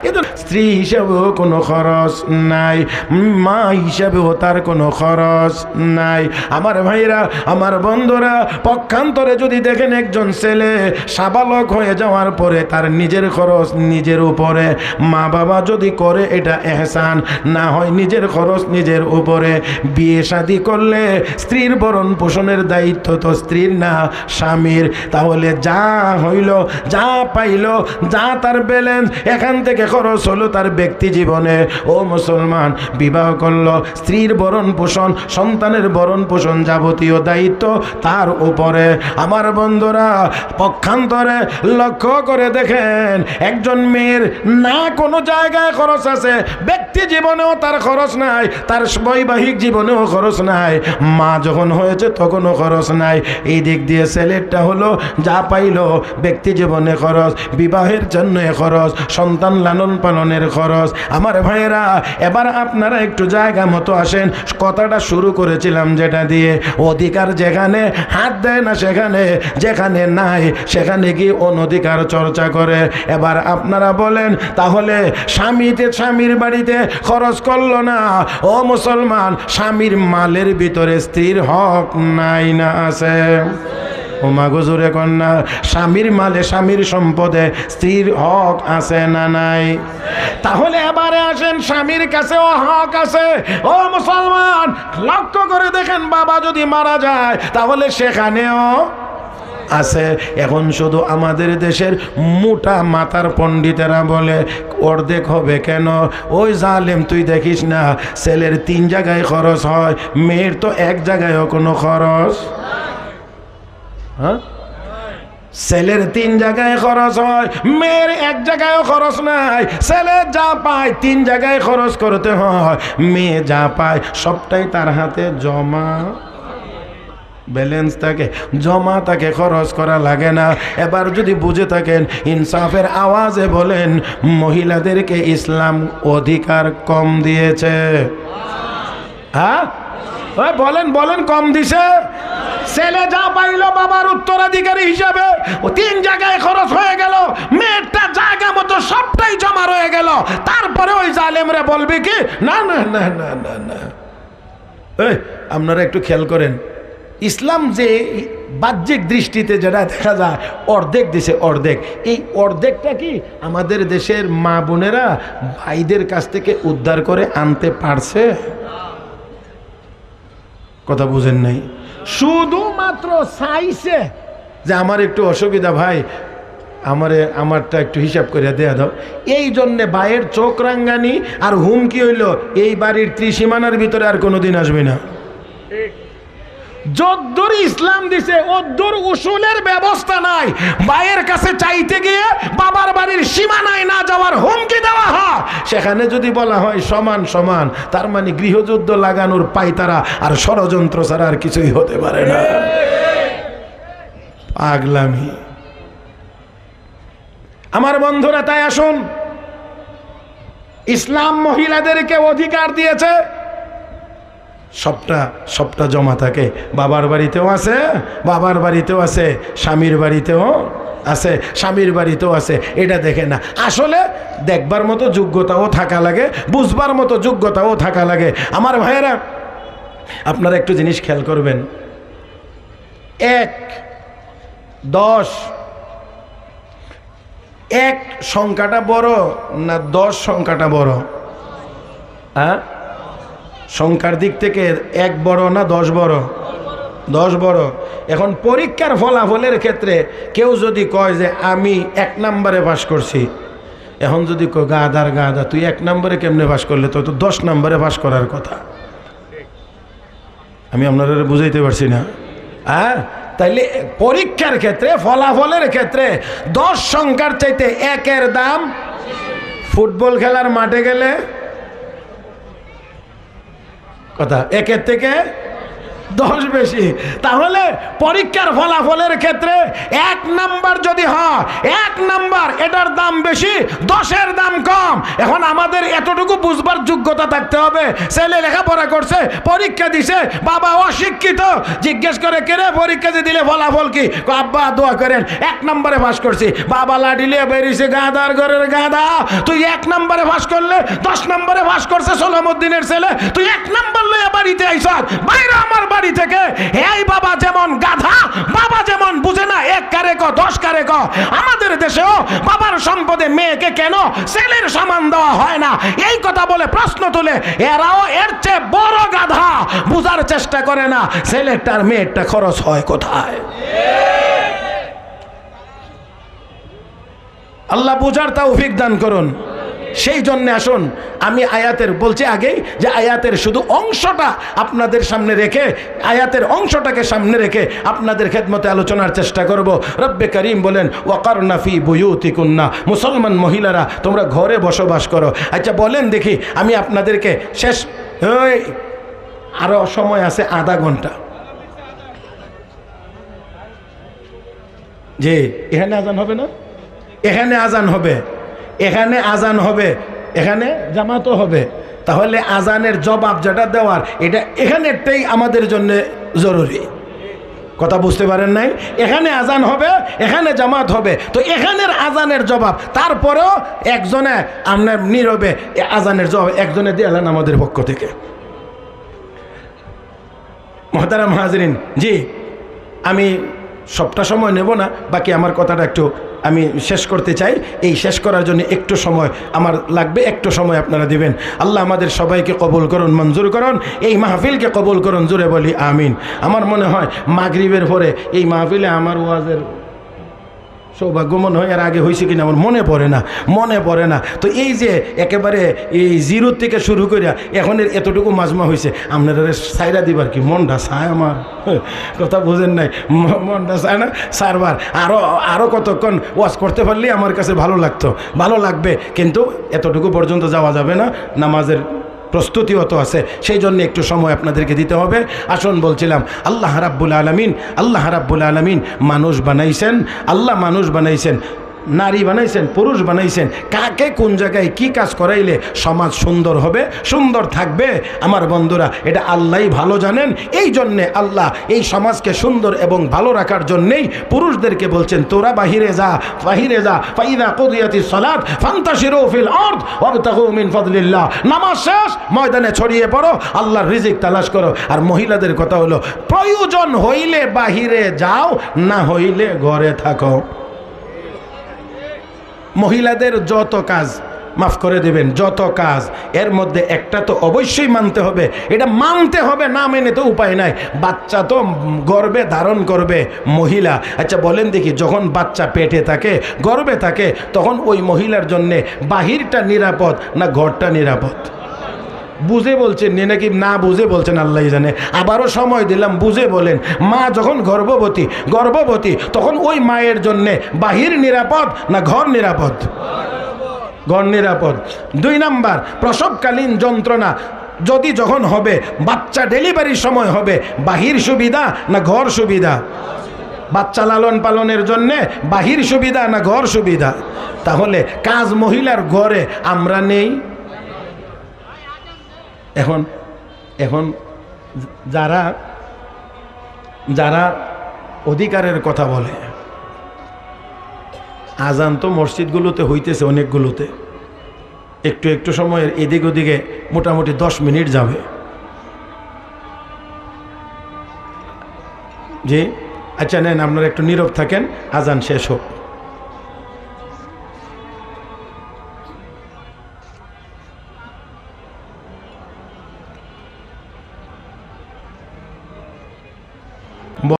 কিন্তু স্ত্রী হিসাবেও কোনো খরচ নাই, মা হিসাবেও তার কোনো খরচ নাই। আমার ভাইরা, আমার বন্ধুরা, পক্ষান্তরে যদি দেখেন একজন ছেলে সাবালক হয়ে যাওয়ার পরে তার নিজের খরচ নিজের উপরে, মা বাবা যদি করে এটা এহসান, না হয় নিজের খরচ নিজের উপরে। বিয়ে শাদী করলে স্ত্রীর ভরণ পোষণের দায়িত্ব তো স্ত্রীর না, স্বামীর। তাহলে যা হইল, যা পাইল, যা তার ব্যালেন্স, এখান থেকে খরচ হলো তার ব্যক্তি জীবনে। ও মুসলমান, বিবাহ করলো, স্ত্রীর ভরণ পোষণ, সন্তানের ভরণ পোষণ, যাবতীয় দায়িত্ব তার উপরে। আমার বন্ধুরা, পক্ষান্তরে লক্ষ্য করে দেখেন একজন মেয়ের না কোনো জায়গায় খরচ আছে, ব্যক্তি জীবনেও তার খরচ নাই, তার বৈবাহিক জীবনেও খরচ নাই, মা যখন হয়েছে তখনও খরচ নাই। এই দিক দিয়ে ছেলেটা হলো যা পাইলো ব্যক্তি জীবনে খরচ, বিবাহের জন্য খরচ, সন্তান লালন পালনের খরচ। আমার ভাইয়েরা, এবার আপনারা একটু জায়গা মতো আসেন। কথাটা শুরু করেছিলাম যেটা দিয়ে, অধিকার যেখানে হাত দেয় না সেখানে, যেখানে নাই সেখানে কি অনধিকার চর্চা করে। এবার আপনারা বলেন, তাহলে স্বামীর বাড়িতে খরচ করলো না, ও মুসলমান, স্বামীর মালের ভিতরে স্ত্রীর হক নাই না আছে? ও মাগো জোরে কন্যা, স্বামীর মালে, স্বামীর সম্পদে স্ত্রীর হক আছে না নাই? তাহলে এবারে আসেন, স্বামীর কাছেও হক আছে। ও মুসলমান, লক্ষ্য করে দেখেন, বাবা যদি মারা যায় তাহলে সেখানেও আছে। এখন শুধু আমাদের দেশের মোটা মাথার পণ্ডিতেরা বলে অর্ধেক হবে কেন? ওই জালেম, তুই দেখিস না ছেলের 3 জায়গায় খরচ হয়, মেয়ের তো 1 জায়গায়ও কোনো খরচ। হ্যাঁ, ছেলের 3 জায়গায় খরচ হয়, মেয়ের 1 জায়গায়ও খরচ নাই। ছেলে যা পায় 3 জায়গায় খরচ করতে হয়, মেয়ে যা পায় সবটাই তার হাতে জমা, ব্যালেন্স থাকে, জমা থাকে, খরচ করা লাগে না। এবার যদি বুঝে থাকেন, ইনসাফের আওয়াজে বলেন, মহিলাদেরকে ইসলাম অধিকার কম দিয়েছে? হ্যাঁ বলেন, বলেন, কম দিছে? ছেলে যা পাইল বাবার উত্তরাধিকারী হিসাবে, ও 3 জায়গায় খরচ হয়ে গেল, মেয়েটা জায়গা মতো সবটাই জমা রয়ে গেল। তারপরে ওই জালেমরা বলবে কি, না না না না না না। আপনারা একটু খেয়াল করেন, ইসলাম যে বাহ্যিক দৃষ্টিতে যেটা দেখা যায় অর্ধেক দিছে, অর্ধেক, এই অর্ধেকটা কি আমাদের দেশের মা বোনেরা ভাইদের কাছ থেকে উদ্ধার করে আনতে পারছে? কথা বুঝেন নাই? শুধুমাত্র চাইছে যে আমার একটু অসুবিধা, ভাই আমারটা একটু হিসাব করে দেয়া দাও। এই জন্যে ভাইয়ের চোখ রাঙ্গানি আর হুমকি হইল, এই বাড়ির ত্রিসীমানার ভিতরে আর কোনোদিন আসবে না। যদ্দূর ইসলাম দিছে ওদ্দূর উসুলের ব্যবস্থা নাই। ভাইয়ের কাছে চাইতে গিয়ে বাবার বাড়ির সীমানায় না যাওয়ার হুমকি দেওয়া হয়। সেখানে যদি বলা হয় সমান সমান, তার মানে গৃহযুদ্ধ লাগানোর পায়তারা আর ষড়যন্ত্র ছাড়া আর কিছুই হতে পারে না। পাগলামি। আমার বন্ধুরা, তাই আসুন, ইসলাম মহিলাদেরকে অধিকার দিয়েছে, সবটা জমা থাকে। বাবার বাড়িতেও আছে, বাবার বাড়িতেও আছে, স্বামীর বাড়িতেও আছে, স্বামীর বাড়িতেও আছে। এটা দেখে না, আসলে দেখবার মতো যোগ্যতাও থাকা লাগে, বুঝবার মতো যোগ্যতাও থাকা লাগে। আমার ভাইয়েরা, আপনারা একটু জিনিস খেয়াল করবেন, 1, 10, 1 সংখ্যাটা বড় না 10 সংখ্যাটা বড়? হ্যাঁ, সংখ্যার দিক থেকে 1 বড় না 10 বড়? 10 বড়। এখন পরীক্ষার ফলাফলের ক্ষেত্রে কেউ যদি কয় যে আমি 1 নম্বরে পাস করছি, এখন যদি কয় গাদার গাদা, তুই 1 নম্বরে কেমনে পাস করলে? তো 10 নম্বরে পাস করার কথা। আমি আপনারা বুঝাইতে পারছি না? হ্যাঁ, তাইলে পরীক্ষার ক্ষেত্রে, ফলাফলের ক্ষেত্রে 10 সংখ্যার চাইতে 1-এর দাম। ফুটবল খেলার মাঠে গেলে কথা 1-এর থেকে 10 বেশি। তাহলে পরীক্ষার ফলাফলের ক্ষেত্রে 1 নাম্বার যদি হয়, 1 নাম্বার এটার দাম বেশি, 10-এর দাম কম। এখন আমাদের এতটুকু বুঝবার যোগ্যতা থাকতে হবে, ছেলে লেখাপড়া করছে, পরীক্ষা দিছে, বাবা অশিক্ষিত, জিজ্ঞেস করে কেরে পরীক্ষা দিলে ফলাফল কি? আব্বা দোয়া করেন 1 নম্বরে পাস করছি। বাবা লাডিলে বেরিয়েছে, গাদার ঘরের গাদা, তুই 1 নম্বরে পাস করলে 10 নম্বরে পাস করছে সলামউদ্দিনের ছেলে, তুই 1 নম্বর লইয়া বাড়িতে আইছ বাইরে আমার বাড়ি থেকে। এই বাবা যেমন গাধা, বাবা যেমন বুঝে না 1 কারে ক 10 কারে ক। আমাদের দেশেও বাবার সম্পদে মেয়েকে কেন ছেলের সমান দেওয়া হয় না, এই কথা বলে প্রশ্ন তুলে এরাও এর চেয়ে বড় গাধা, বুঝার চেষ্টা করে না ছেলেটার মেয়েটা খরচ হয় কোথায়। আল্লাহ বুঝার তৌফিক দান করুন। সেই জন্য আসুন, আমি আয়াতের বলছি আগেই যে আয়াতের শুধু অংশটা আপনাদের সামনে রেখে, আয়াতের অংশটাকে সামনে রেখে আপনাদের খেদমতে আলোচনার চেষ্টা করব। রব্বে করিম বলেন ওয়াকারনা ফি বুয়ুতিকুন্না, মুসলমান মহিলারা তোমরা ঘরে বসবাস করো। আচ্ছা বলেন দেখি, আমি আপনাদেরকে শেষ, ওই আরো সময় আছে আধা ঘন্টা, যে এখানে আজান হবে না? এখানে আজান হবে, এখানে আজান হবে, এখানে জামাতও হবে। তাহলে আজানের জবাব যেটা দেওয়ার, এটা এখানেরটাই আমাদের জন্য জরুরি। কথা বুঝতে পারেন নাই? এখানে আজান হবে, এখানে জামাত হবে, তো এখানের আজানের জবাব তারপরেও একজনে আমরা নীরবে আজানের জবাব একজনে দিলেন আমাদের পক্ষ থেকে। মুহতারাম হাজরিন, জি আমি সবটা সময় নেব না, বাকি আমার কথাটা একটু আমি শেষ করতে চাই। এই শেষ করার জন্য একটু সময় আমার লাগবে, একটু সময় আপনারা দিবেন। আল্লাহ আমাদের সবাইকে কবুল করুন, মঞ্জুর করুন, এই মাহফিলকে কবুল করুন, জোরে বলি আমিন। আমার মনে হয় মাগরিবের পরে এই মাহফিলে আমার ওয়াজের সৌভাগ্য মনে হয়, আর আগে হয়েছে কিনা আমার মনে পড়ে না। তো এই যে একেবারে এই জিরোর থেকে শুরু করিয়া এখনের এতটুকু মাজমা হয়েছে, আপনারা সাইরা দিবার কি মনটা চায় আমার? কথা বুঝেন নাই? মনটা চায় না সারবার? আরও কতক্ষণ ওয়াজ করতে পারলেই আমার কাছে ভালো লাগতো, ভালো লাগবে, কিন্তু এতটুকু পর্যন্ত যাওয়া যাবে না, নামাজের প্রস্তুতিও তো আছে, সেই জন্য একটু সময় আপনাদেরকে দিতে হবে। আসুন বলছিলাম, আল্লাহ রাব্বুল আলামিন মানুষ বানাইছেন, আল্লাহ মানুষ বানাইছেন, নারী বানাইছেন, পুরুষ বানাইছেন। কাকে কোন জায়গায় কি কাজ করাইলে সমাজ সুন্দর হবে, সুন্দর থাকবে, আমার বন্ধুরা এটা আল্লাহই ভালো জানেন। এই জন্যে আল্লাহ এই সমাজকে সুন্দর এবং ভালো রাখার জন্যেই পুরুষদেরকে বলছেন তোরা বাহিরে যা ফাইদা কুদিয়াতিস সালাত ফান্তাশিরু ফিল আরদ ওয়াবতাগু মিন ফাদলিল্লাহ। নামাজ শেষ, ময়দানে ছড়িয়ে পড়ো, আল্লাহর রিজিক তালাশ করো। আর মহিলাদের কথা হলো প্রয়োজন হইলে বাহিরে যাও, না হইলে ঘরে থাকো। মহিলাদের যত কাজ মাফ করে দেবেন, যত কাজ, এর মধ্যে একটা তো অবশ্যই মানতে হবে, এটা মানতে হবে, না মেনে তো উপায় নাই। বাচ্চা তো গর্ভে ধারণ করবে মহিলা। আচ্ছা বলেন দেখি, যখন বাচ্চা পেটে থাকে, গর্ভে থাকে, তখন ওই মহিলার জন্যে বাহিরটা নিরাপদ না ঘরটা নিরাপদ? বুঝে বলছেন নাকি না বুঝে বলছেন আল্লাহ জানে। আবারও সময় দিলাম, বুঝে বলেন। মা যখন গর্ভবতী তখন ওই মায়ের জন্যে বাহির নিরাপদ না ঘর নিরাপদ? ঘর নিরাপদ। 2 নাম্বার, প্রসবকালীন যন্ত্রণা যখন হবে, বাচ্চা ডেলিভারির সময় হবে, বাহির সুবিধা না ঘর সুবিধা? বাচ্চা লালন পালনের জন্যে বাহির সুবিধা না ঘর সুবিধা? তাহলে কাজ মহিলার ঘরে আমরা নেই। এখন যারা অধিকারের কথা বলে, আজান তো মসজিদগুলোতে হইতেছে, অনেকগুলোতে একটু সময়ের এদিক ওদিকে মোটামুটি 10 মিনিট যাবে। জি আচ্ছা নেন, আপনারা একটু নীরব থাকেন, আজান শেষ হোক।